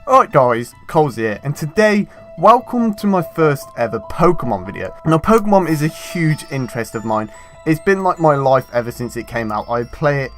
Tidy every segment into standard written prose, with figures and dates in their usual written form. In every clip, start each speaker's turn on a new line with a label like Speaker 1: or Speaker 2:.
Speaker 1: Alright guys, Colezy here, and today, welcome to my first ever Pokemon video. Now Pokemon is a huge interest of mine. It's been like my life ever since it came out. I play it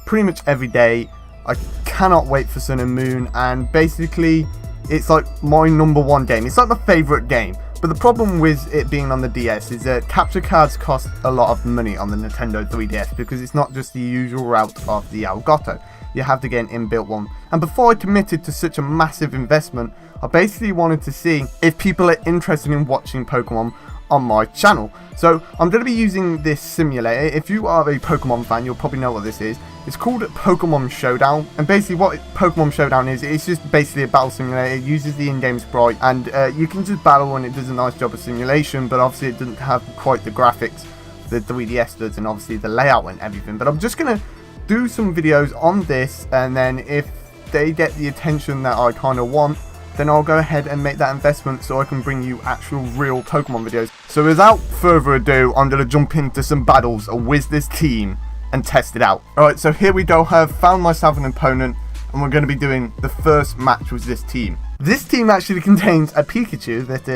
Speaker 1: pretty much every day. I cannot wait for Sun and Moon, and basically it's like my #1 game. It's like my favourite game. But the problem with it being on the DS is that capture cards cost a lot of money on the Nintendo 3DS because it's not just the usual route of the Elgato. You have to get an inbuilt one. And before I committed to such a massive investment, I basically wanted to see if people are interested in watching Pokemon on my channel. So I'm going to be using this simulator. If you are a Pokemon fan, you'll probably know what this is. It's called Pokemon Showdown, and basically what Pokemon Showdown is, it's just basically a battle simulator. It uses the in-game sprite, and you can just battle, and it does a nice job of simulation, but obviously it doesn't have quite the graphics the 3DS does, and obviously the layout and everything. But I'm just going to do some videos on this, and then if they get the attention that I kind of want, then I'll go ahead and make that investment so I can bring you actual real Pokemon videos. So without further ado, I'm going to jump into some battles with this team and test it out. Alright, so here we go. I've found myself an opponent, and we're going to be doing the first match with this team. This team actually contains a Pikachu that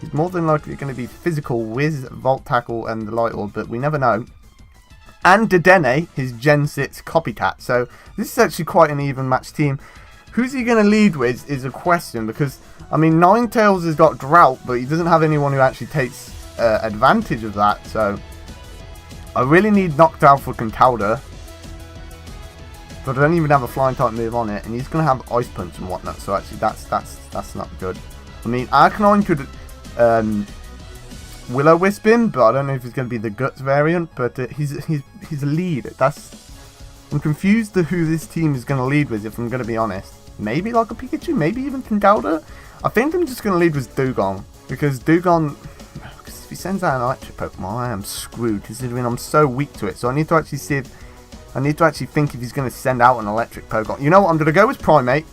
Speaker 1: is more than likely going to be physical with Volt Tackle and the Light Orb, but we never know. And Dedenne, his Gen 6 copycat. So this is actually quite an even match team. Who's he going to lead with is a question, because, I mean, Ninetales has got Drought, but he doesn't have anyone who actually takes advantage of that. So I really need Noctowl for Conkeldurr, but I don't even have a flying type move on it, and he's going to have Ice Punch and whatnot. So actually that's not good. I mean, Arcanine could Will-O-Wisp him, but I don't know if it's going to be the Guts variant, but he's a lead. I'm confused to who this team is going to lead with, if I'm going to be honest. Maybe like a Pikachu, maybe even Conkeldurr. I think I'm just going to lead with Dewgong, because Dewgong, if he sends out an electric Pokemon, I am screwed, considering I'm so weak to it. So I need to actually see if, I need to actually think if he's going to send out an electric Pokemon. You know what, I'm going to go with Primate,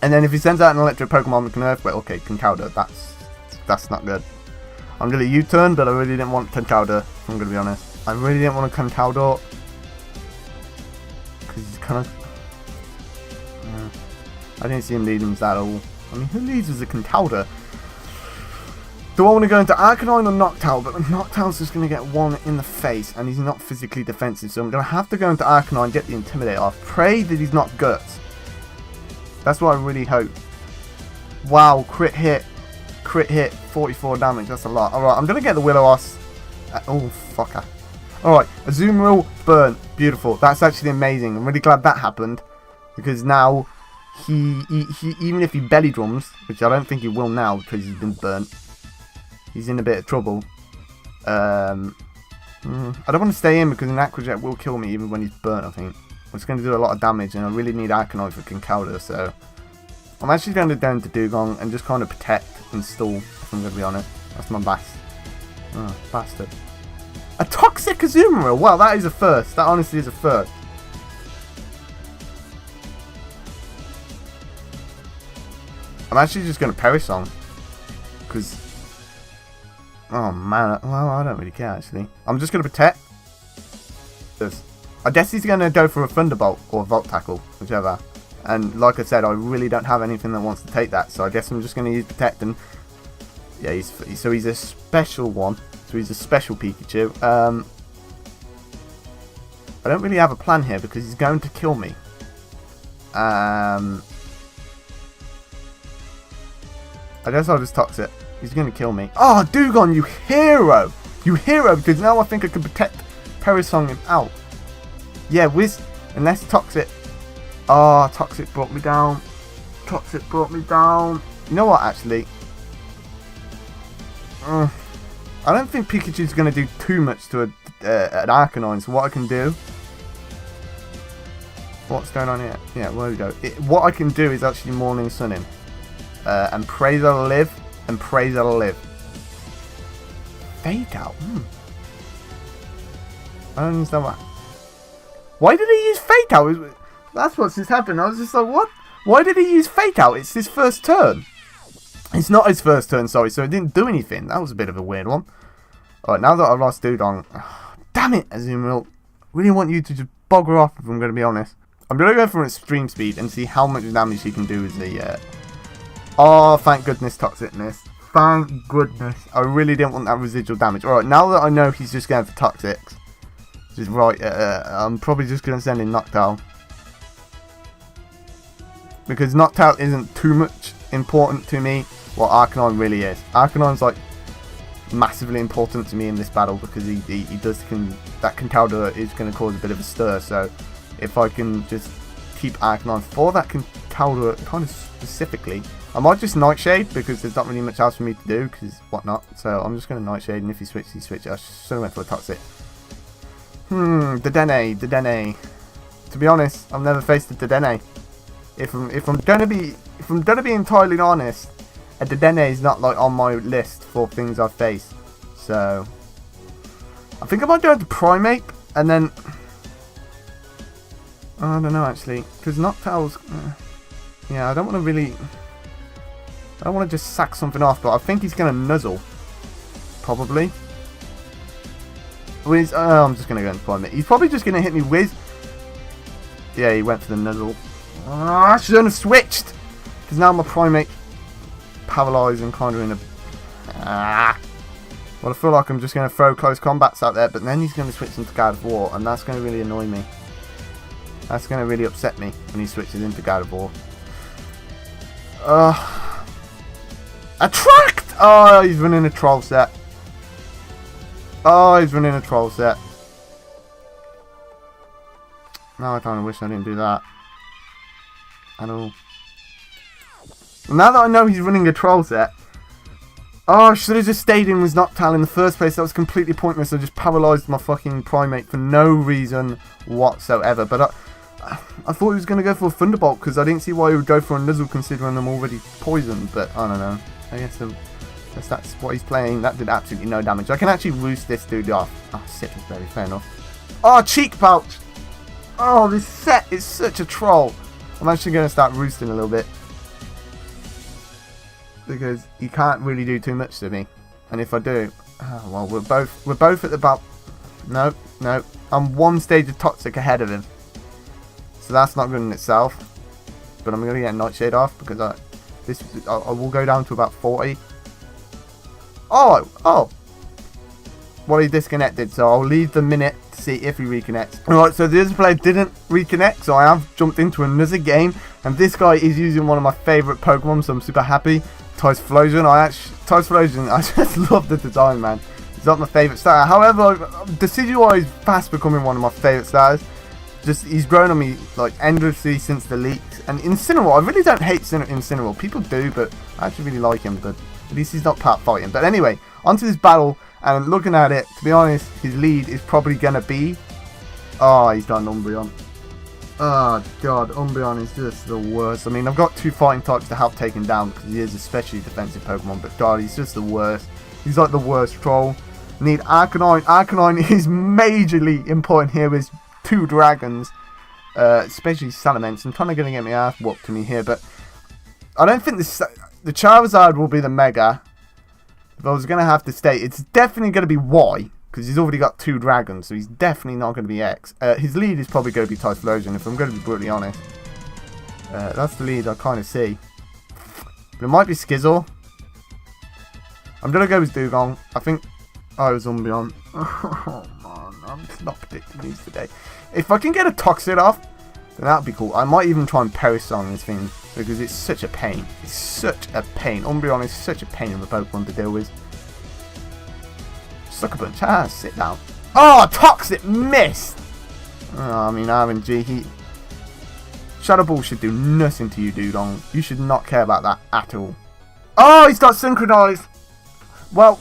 Speaker 1: and then if he sends out an electric Pokemon, we can Earthquake. Okay, Conkeldurr, that's not good. I'm going to U-turn, but I really didn't want Conkeldurr, if I'm going to be honest. I really didn't want a Conkeldurr, because he's kind of... I didn't see him leading with that at all. I mean, who leads with a Conkeldurr? Do I want to go into Arcanine or Noctowl? But Noctowl's just going to get one in the face, and he's not physically defensive, so I'm going to have to go into Arcanine, get the Intimidate off. Pray that he's not Guts. That's what I really hope. Wow, crit hit. Crit hit, 44 damage, that's a lot. Alright, I'm going to get the Will-O-Wisp. Oh, fucker. Alright, Azumarill, burn. Beautiful. That's actually amazing. I'm really glad that happened. Because now, he even if he belly drums, which I don't think he will now because he's been burnt, he's in a bit of trouble. I don't want to stay in because an Aqua Jet will kill me even when he's burnt, I think. It's going to do a lot of damage, and I really need Arcanine for Conkeldurr, so I'm actually going to go into Dewgong and just kind of protect and stall, if I'm going to be honest. That's my best. Oh, bastard. A Toxic Azumarill! Wow, that is a first. That honestly is a first. I'm actually just going to Perish Song. Because... oh man, well, I don't really care actually. I'm just going to protect. I guess he's going to go for a Thunderbolt or a Volt Tackle, whichever. And like I said, I really don't have anything that wants to take that, so I guess I'm just going to use Protect. And yeah, he's a special one, so he's a special Pikachu. I don't really have a plan here because he's going to kill me. I guess I'll just Tox it. He's going to kill me. Oh, Dewgong, you hero! You hero, because now I think I can protect Perisong him out. Yeah, unless Toxic. Oh, Toxic brought me down. Toxic brought me down. You know what, actually? I don't think Pikachu's going to do too much to an Arcanine, so what I can do... what's going on here? Yeah, there we go. What I can do is actually Morning Sun him. And pray that I'll live. And pray that I'll live. Fake Out. I don't understand why. Why did he use Fake Out? That's what's just happened. I was just like, what? Why did he use Fake Out? It's his first turn. It's not his first turn, sorry, so it didn't do anything. That was a bit of a weird one. Alright, now that I've lost Dewgong... damn it, Azumarill. Really want you to just bugger off, if I'm going to be honest. I'm going to go for an extreme speed and see how much damage he can do as a... Oh, thank goodness, Toxicness. Thank goodness. I really didn't want that residual damage. Alright, now that I know he's just going for Toxics, which is right, I'm probably just going to send in Noctowl. Because Noctowl isn't too much important to me, what Arcanine really is. Arcanine's like massively important to me in this battle because he does that Contalda is going to cause a bit of a stir. So if I can just keep Arcanine for that Contalda kind of specifically, I might just Nightshade because there's not really much else for me to do because whatnot. So I'm just going to Nightshade, and if he switches, he switches. I should have went for a Toxic. Dedenne. To be honest, I've never faced a Dedenne. If I'm gonna be entirely honest, a Dedenne is not like on my list for things I've faced. So I think I might go to Primeape, and then I don't know actually, because Noctowl's yeah, I don't want to just sack something off, but I think he's gonna Nuzzle probably. I'm just gonna go into Primeape. He's probably just gonna hit me with. Yeah, he went for the Nuzzle. I shouldn't have switched! Because now my Primeape paralysed and kind of in a... Well, I feel like I'm just going to throw close combats out there, but then he's going to switch into God of War, and that's going to really annoy me. That's going to really upset me when he switches into God of War. Attract! Oh, he's running a troll set. Oh, he's running a troll set. Now I kind of wish I didn't do that. At all. Now that I know he's running a troll set, oh, I should have just stayed in with Noctowl in the first place. That was completely pointless. I just paralysed my fucking Primeape for no reason whatsoever. But I thought he was going to go for a Thunderbolt because I didn't see why he would go for a Nuzzle considering I'm already poisoned. But I don't know. I guess that's what he's playing. That did absolutely no damage. I can actually roost this dude off. Oh, Citrus Berry, fair enough. Oh, Cheek Pouch! Oh, this set is such a troll. I'm actually going to start roosting a little bit. Because he can't really do too much to me. And if I do... Oh, well, we're both at the No. I'm one stage of Toxic ahead of him. So that's not good in itself. But I'm going to get Nightshade off because I will go down to about 40. Oh! Well, he disconnected, so I'll leave the minute to see if he reconnects. Alright, so the other player didn't reconnect, so I have jumped into another game, and this guy is using one of my favourite Pokemon, so I'm super happy. Typhlosion, I just love the design, man. It's not my favourite starter. However, Decidueye is fast becoming one of my favourite starters. He's grown on me like endlessly since the leaks. And Incineroar, I really don't hate Incineroar. People do, but I actually really like him. But at least he's not part fighting. But anyway, onto this battle. And looking at it, to be honest, his lead is probably going to be... Oh, he's got an Umbreon. Oh, God, Umbreon is just the worst. I mean, I've got two fighting types to help take him down because he is especially defensive Pokemon. But, God, he's just the worst. He's like the worst troll. Need Arcanine. Arcanine is majorly important here with two dragons. Especially Salamence. I'm kind of going to get my ass whooped to me here. But I don't think the Charizard will be the Mega. If I was going to have to state, it's definitely going to be Y, because he's already got two dragons, so he's definitely not going to be X. His lead is probably going to be Typhlosion, if I'm going to be brutally honest. That's the lead I kind of see. But it might be Skizzle. I'm going to go with Dugong. I think... Oh, it was Umbreon. Oh, man, I'm just not predicting these today. If I can get a Toxic off, then that would be cool. I might even try and Perish Song this thing. Because it's such a pain. It's such a pain. Umbreon is such a pain of a Pokemon to deal with. Sucker Punch. Ah, sit down. Oh, Toxic missed! Oh, I mean, RNG. Shadow Ball should do nothing to you, Dugong. You should not care about that at all. Oh, he's got Synchronized! Well,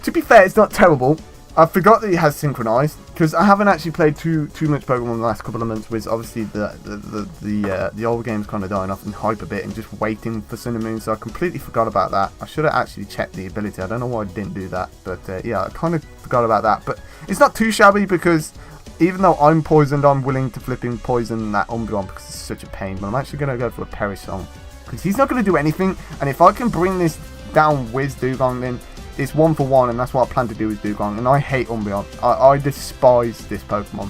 Speaker 1: to be fair, it's not terrible. I forgot that he has Synchronized. Because I haven't actually played too much Pokemon the last couple of months, with obviously the old game's kind of dying off and hype a bit and just waiting for Sun and Moon, so I completely forgot about that. I should have actually checked the ability. I don't know why I didn't do that, but yeah, I kind of forgot about that. But it's not too shabby because even though I'm poisoned, I'm willing to flipping poison that Umbreon because it's such a pain. But I'm actually going to go for a Perish Song because he's not going to do anything, and if I can bring this down with Dugong, then it's 1-for-1, and that's what I plan to do with Dugong. And I hate Umbreon. I despise this Pokemon.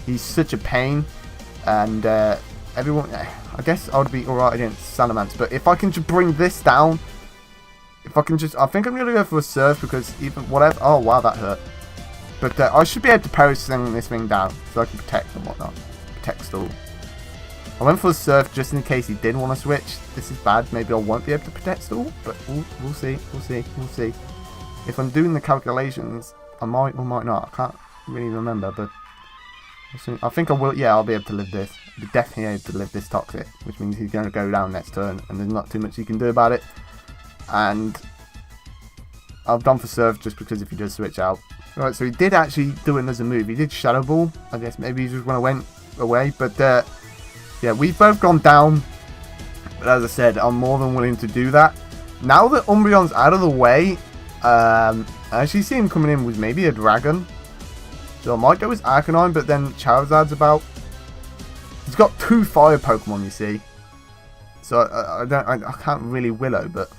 Speaker 1: He's such a pain. And everyone, I guess I would be alright against Salamence. But if I can just bring this down, if I can just, I think I'm going to go for a Surf because even whatever, oh wow, that hurt. But I should be able to parry sling this thing down so I can protect and whatnot. Protect stall. I went for a Surf just in case he did want to switch. This is bad. Maybe I won't be able to protect stall, but we'll see. We'll see. We'll see. If I'm doing the calculations, I might or might not. I can't really remember, but I think I will. Yeah, I'll be able to live this. I'll be definitely able to live this Toxic, which means he's going to go down next turn, and there's not too much you can do about it. And I've gone for Surf just because if he does switch out. Right, so he did actually do it as a move. He did Shadow Ball. I guess maybe he just went away. But yeah, we've both gone down. But as I said, I'm more than willing to do that. Now that Umbreon's out of the way, I actually see him coming in with maybe a Dragon. So I might go with Arcanine, but then Charizard's about. He's got 2 fire Pokemon, you see. So I can't really Willow, but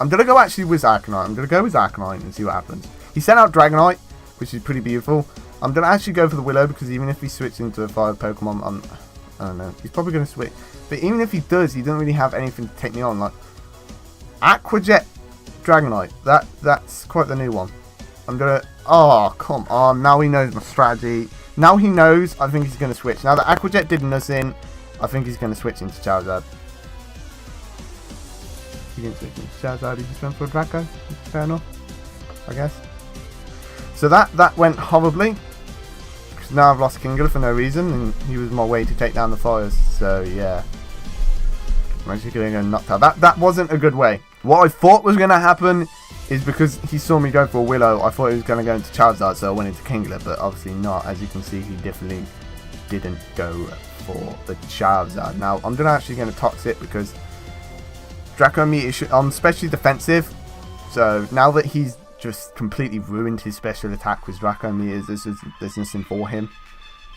Speaker 1: I'm gonna go actually with Arcanine. I'm gonna go with Arcanine and see what happens. He sent out Dragonite, which is pretty beautiful. I'm gonna actually go for the Willow because even if he switches into a fire Pokemon, I don't know. He's probably gonna switch, but even if he does, he doesn't really have anything to take me on. Like Aqua Jet Dragonite. That's quite the new one. I'm gonna. Oh, come on. Now he knows my strategy. Now he knows. I think he's gonna switch. Now that Aqua Jet did nothing, I think he's gonna switch into Charizard. He didn't switch into Charizard. He just went for a Draco. Fair enough, I guess. So that went horribly. Because now I've lost Kingler for no reason, and he was my way to take down the fires. So yeah, I'm actually gonna go Noctowl. That wasn't a good way. What I thought was gonna happen is because he saw me go for a Willow, I thought he was going to go into Charizard, so I went into Kingler, but obviously not. As you can see, he definitely didn't go for the Charizard. Now, I'm actually going to Toxic because Draco Meat is especially defensive, so now that he's just completely ruined his special attack with Draco Meat, there's nothing for him.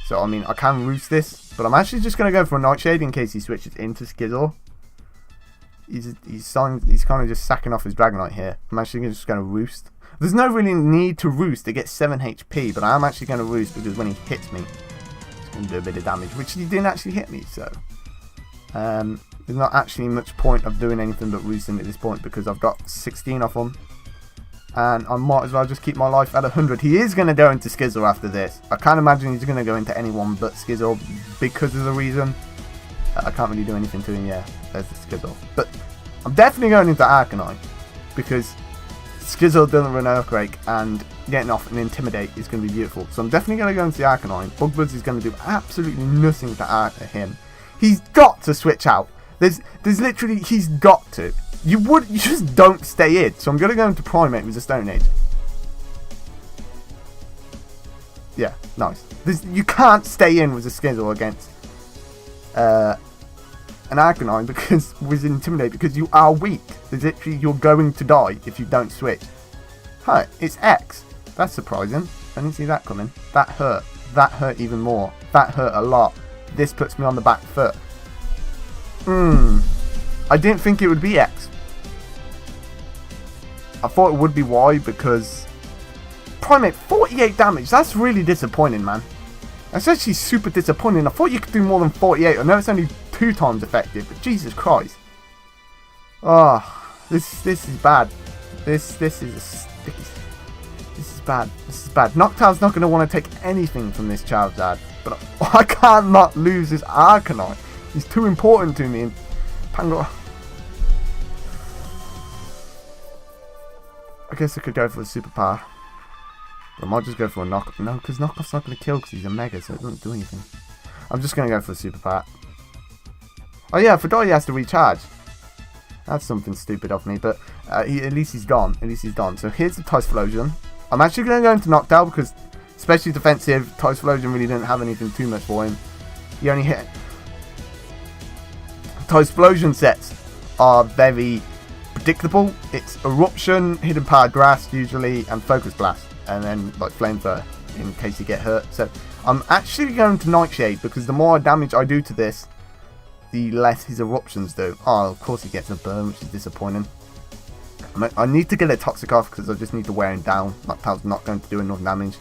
Speaker 1: So, I mean, I can Roost this, but I'm actually just going to go for a Nightshade in case he switches into Skizzle. He's kind of just sacking off his Dragonite here. I'm actually just going to Roost. There's no really need to Roost to get 7 HP, but I am actually going to Roost because when he hits me, it's going to do a bit of damage, which he didn't actually hit me, so there's not actually much point of doing anything but Roosting at this point because I've got 16 off him, and I might as well just keep my life at 100. He is going to go into Skizzle after this. I can't imagine he's going to go into anyone but Skizzle because of the reason. I can't really do anything to him, yeah. There's the Skizzle. But I'm definitely going into Arcanine because Skizzle doesn't run Earthquake and getting off and Intimidate is going to be beautiful. So I'm definitely going to go into the Arcanine. Bug Buzz is going to do absolutely nothing to him. He's got to switch out. There's literally, he's got to. You just don't stay in. So I'm going to go into Primate with the Stone Age. Yeah, nice. You can't stay in with a Skizzle against an Arcanine because with Intimidate because you are weak. There's literally you're going to die if you don't switch. Hi, it's X. That's surprising. I didn't see that coming. That hurt. That hurt even more. That hurt a lot. This puts me on the back foot. I didn't think it would be X. I thought it would be Y because Primate 48 damage. That's really disappointing, man. That's actually super disappointing. I thought you could do more than 48. I know it's only 2 times effective, but Jesus Christ. Oh, this is bad. This is bad. This is bad. Noctowl's not going to want to take anything from this Charizard, but I can't not lose this Arcanine. He's too important to me. And Pangor. I guess I could go for a superpower. I might just go for a knockoff. No, because knockoff's not going to kill because he's a mega, so it doesn't do anything. I'm just going to go for a superpower. Oh yeah, I forgot he has to recharge. That's something stupid of me, but at least he's gone. At least he's gone. So here's the Typhlosion. I'm actually going to go into Noctowl because, especially defensive, Typhlosion really didn't have anything too much for him. He only hit. Typhlosion sets are very predictable. It's Eruption, Hidden Power Grass usually, and Focus Blast. And then like Flamethrower in case you get hurt. So I'm actually going to Nightshade because the more damage I do to this, the less his eruptions do. Oh, of course he gets a burn, which is disappointing. I need to get a Toxic off because I just need to wear him down. Noctowl's not going to do enough damage.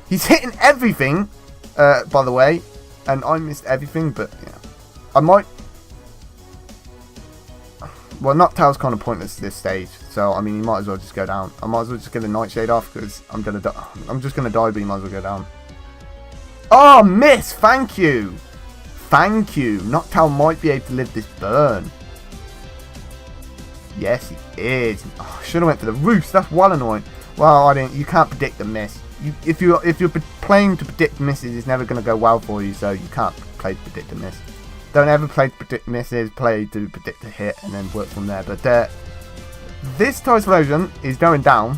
Speaker 1: He's hitting everything, by the way. and I missed everything, but yeah. I might... Well, Noctow's kind of pointless at this stage, so I mean, you might as well just go down. I might as well just get the Nightshade off, because I'm just gonna die, but you might as well go down. Oh, miss! Thank you! Thank you! Noctowl might be able to live this burn. Yes, he is. Oh, I should have went for the roost. That's well annoying. Well, I didn't. You can't predict the miss. If you're playing to predict misses, it's never going to go well for you. So you can't play to predict a miss. Don't ever play to predict misses. Play to predict a hit and then work from there. But this Typhlosion is going down.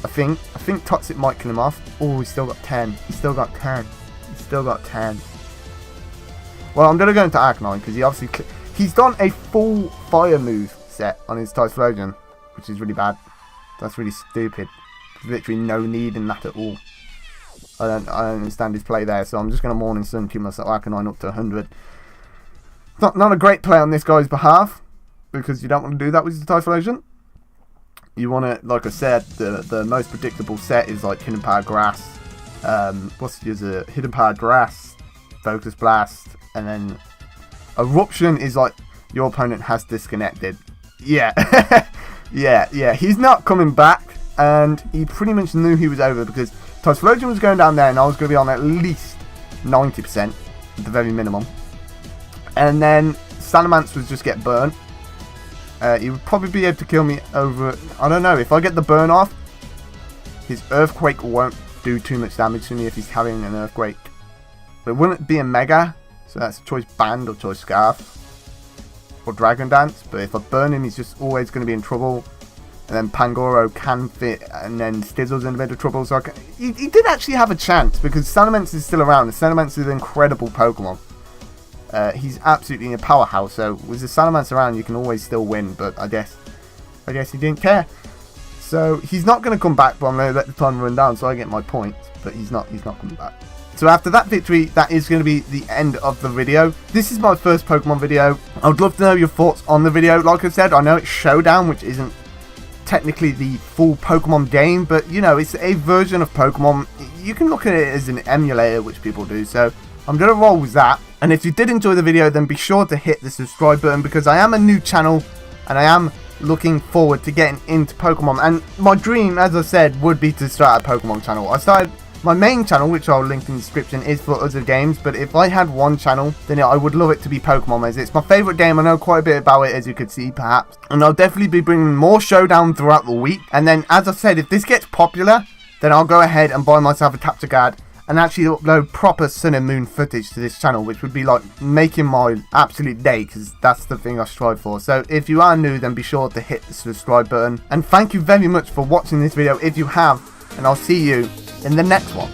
Speaker 1: I think Toxic might kill him off. Oh, he's still got 10. He's still got 10. He's still got 10. Well, I'm going to go into Arcanine because he obviously he's done a full fire move set on his Typhlosion, which is really bad. That's really stupid. There's literally no need in that at all. I don't understand his play there, so I'm just going to Morning Sun keep myself Arcanine up to 100. Not a great play on this guy's behalf, because you don't want to do that with the Typhlosion. You want to, like I said, the most predictable set is like Hidden Power Grass. What's the other? Hidden Power Grass, Focus Blast, and then Eruption is like your opponent has disconnected. Yeah, yeah. He's not coming back, and he pretty much knew he was over because Typhlosion was going down there, and I was going to be on at least 90% at the very minimum. And then Salamence would just get burnt. He would probably be able to kill me over... I don't know. If I get the burn off, his Earthquake won't do too much damage to me if he's carrying an Earthquake. But it wouldn't be a Mega. So that's choice Band or choice Scarf. Or Dragon Dance. But if I burn him, he's just always going to be in trouble. And then Pangoro can fit. And then Stizzle's in a bit of trouble. So he did actually have a chance. Because Salamence is still around. And Salamence is an incredible Pokemon. He's absolutely a powerhouse, so with the Salamence around you can always still win, but I guess he didn't care. So he's not going to come back, but I'm going to let the time run down so I get my points, but he's not coming back. So after that victory, that is going to be the end of the video. This is my first Pokemon video. I would love to know your thoughts on the video. Like I said, I know it's Showdown, which isn't technically the full Pokemon game, but you know, it's a version of Pokemon. You can look at it as an emulator, which people do, so I'm going to roll with that. And if you did enjoy the video, then be sure to hit the subscribe button, because I am a new channel and I am looking forward to getting into Pokemon. And my dream, as I said, would be to start a Pokemon channel. I started my main channel, which I'll link in the description, is for other games. But if I had one channel, then I would love it to be Pokemon, as it's my favourite game. I know quite a bit about it, as you could see, perhaps. And I'll definitely be bringing more Showdown throughout the week. And then, as I said, if this gets popular, then I'll go ahead and buy myself a capture card and actually upload proper Sun and Moon footage to this channel, which would be like making my absolute day, because that's the thing I strive for. So if you are new, then be sure to hit the subscribe button. And thank you very much for watching this video if you have, and I'll see you in the next one.